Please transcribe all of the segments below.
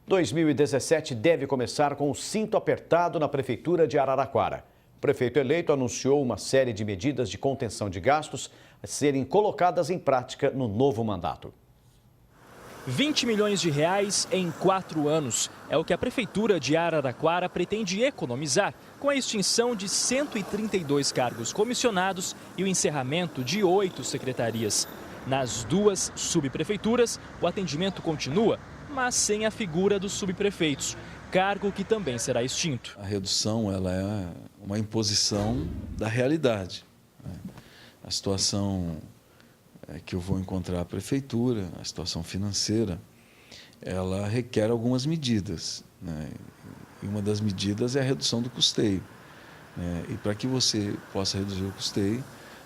2017 deve começar com o cinto apertado na Prefeitura de Araraquara. O prefeito eleito anunciou uma série de medidas de contenção de gastos a serem colocadas em prática no novo mandato. 20 milhões de reais em 4 anos é o que a Prefeitura de Araraquara pretende economizar com a extinção de 132 cargos comissionados e o encerramento de 8 secretarias. Nas 2 subprefeituras, o atendimento continua, mas sem a figura dos subprefeitos, cargo que também será extinto. A redução ela é uma imposição da realidade. A situação que eu vou encontrar a prefeitura, a situação financeira, ela requer algumas medidas, né? E uma das medidas é a redução do custeio, né? E para que você possa reduzir o custeio,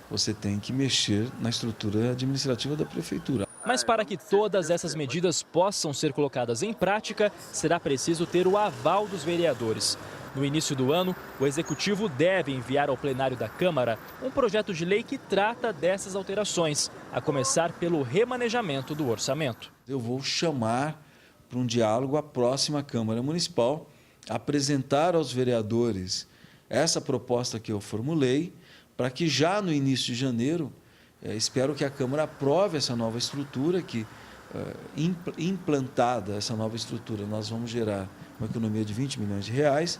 você tem que mexer na estrutura administrativa da prefeitura. Mas para que todas essas medidas possam ser colocadas em prática, será preciso ter o aval dos vereadores. No início do ano, o Executivo deve enviar ao plenário da Câmara um projeto de lei que trata dessas alterações, a começar pelo remanejamento do orçamento. Eu vou chamar para um diálogo a próxima Câmara Municipal, apresentar aos vereadores essa proposta que eu formulei, para que já no início de janeiro, espero que a Câmara aprove essa nova estrutura, que implantada essa nova estrutura, nós vamos gerar uma economia de 20 milhões de reais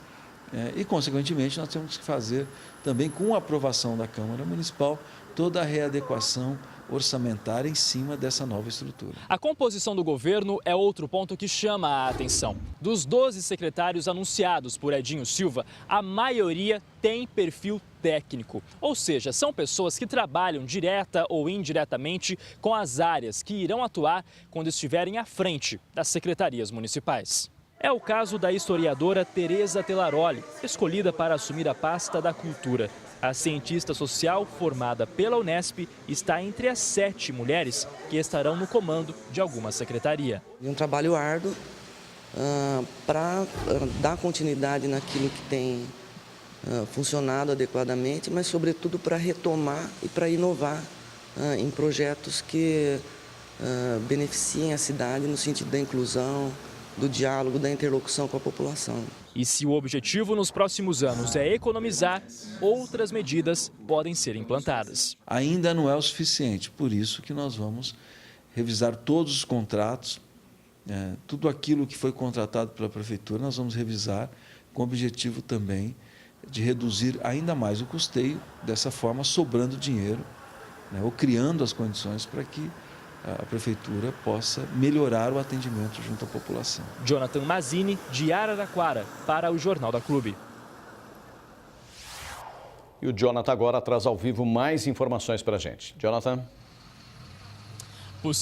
e, consequentemente, nós temos que fazer também, com a aprovação da Câmara Municipal, toda a readequação orçamentária em cima dessa nova estrutura. A composição do governo é outro ponto que chama a atenção. Dos 12 secretários anunciados por Edinho Silva, a maioria tem perfil técnico, ou seja, são pessoas que trabalham direta ou indiretamente com as áreas que irão atuar quando estiverem à frente das secretarias municipais. É o caso da historiadora Tereza Telaroli, escolhida para assumir a pasta da Cultura. A cientista social, formada pela Unesp, está entre as 7 mulheres que estarão no comando de alguma secretaria. Um trabalho árduo para dar continuidade naquilo que tem funcionado adequadamente, mas, sobretudo, para retomar e para inovar em projetos que beneficiem a cidade no sentido da inclusão, do diálogo, da interlocução com a população. E se o objetivo nos próximos anos é economizar, outras medidas podem ser implantadas. Ainda não é o suficiente, por isso que nós vamos revisar todos os contratos, tudo aquilo que foi contratado pela Prefeitura, nós vamos revisar com o objetivo também de reduzir ainda mais o custeio, dessa forma sobrando dinheiro, ou criando as condições para que a Prefeitura possa melhorar o atendimento junto à população. Jonathan Mazzini, de Araraquara, para o Jornal da Clube. E o Jonathan agora traz ao vivo mais informações para a gente. Jonathan.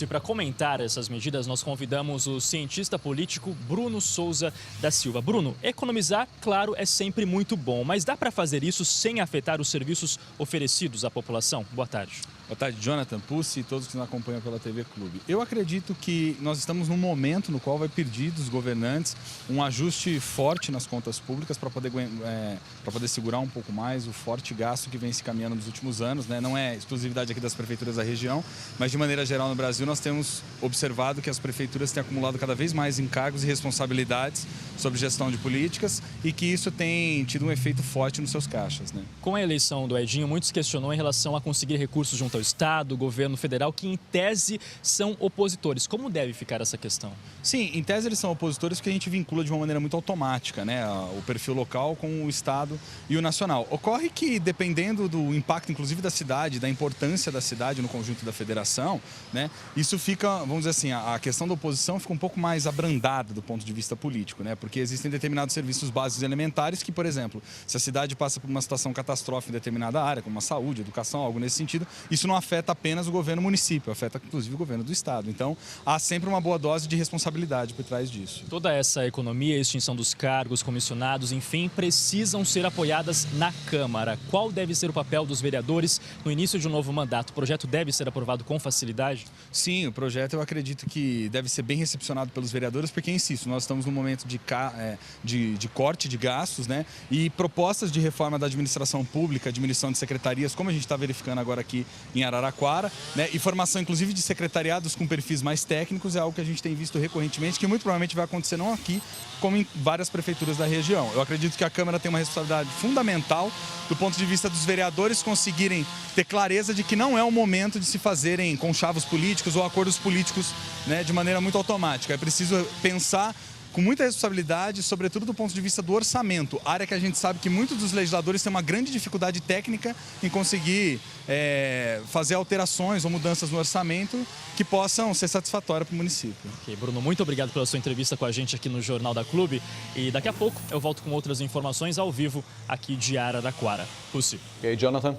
Para comentar essas medidas, nós convidamos o cientista político Bruno Souza da Silva. Bruno, economizar, claro, é sempre muito bom, mas dá para fazer isso sem afetar os serviços oferecidos à população? Boa tarde. Boa tarde, Jonathan, Pussi e todos que nos acompanham pela TV Clube. Eu acredito que nós estamos num momento no qual vai pedir dos governantes um ajuste forte nas contas públicas para poder segurar um pouco mais o forte gasto que vem se caminhando nos últimos anos, né? Não é exclusividade aqui das prefeituras da região, mas de maneira geral no Brasil nós temos observado que as prefeituras têm acumulado cada vez mais encargos e responsabilidades sobre gestão de políticas e que isso tem tido um efeito forte nos seus caixas, né? Com a eleição do Edinho, muitos questionou em relação a conseguir recursos junto ao Estado, governo federal, que em tese são opositores. Como deve ficar essa questão? Sim, em tese eles são opositores porque a gente vincula de uma maneira muito automática, né, o perfil local com o Estado e o nacional. Ocorre que, dependendo do impacto, inclusive da cidade, da importância da cidade no conjunto da federação, né, isso fica, vamos dizer assim, a questão da oposição fica um pouco mais abrandada do ponto de vista político, né, porque existem determinados serviços básicos e elementares que, por exemplo, se a cidade passa por uma situação catastrófica em determinada área, como a saúde, educação, algo nesse sentido, isso não afeta apenas o governo município, afeta inclusive o governo do Estado. Então, há sempre uma boa dose de responsabilidade por trás disso. Toda essa economia, a extinção dos cargos, comissionados, enfim, precisam ser apoiadas na Câmara. Qual deve ser o papel dos vereadores no início de um novo mandato? O projeto deve ser aprovado com facilidade? Sim, o projeto eu acredito que deve ser bem recepcionado pelos vereadores, porque, insisto, nós estamos num momento de corte de gastos, né? E propostas de reforma da administração pública, diminuição de secretarias, como a gente está verificando agora aqui em Araraquara, né? E formação, inclusive, de secretariados com perfis mais técnicos é algo que a gente tem visto recorrentemente, que muito provavelmente vai acontecer não aqui, como em várias prefeituras da região. Eu acredito que a Câmara tem uma responsabilidade fundamental do ponto de vista dos vereadores conseguirem ter clareza de que não é o momento de se fazerem conchavos políticos ou acordos políticos, né, de maneira muito automática. É preciso pensar com muita responsabilidade, sobretudo do ponto de vista do orçamento, área que a gente sabe que muitos dos legisladores têm uma grande dificuldade técnica em conseguir fazer alterações ou mudanças no orçamento que possam ser satisfatórias para o município. Ok, Bruno, muito obrigado pela sua entrevista com a gente aqui no Jornal da Clube. E daqui a pouco eu volto com outras informações ao vivo aqui de Araraquara. Pussy. E aí, Jonathan?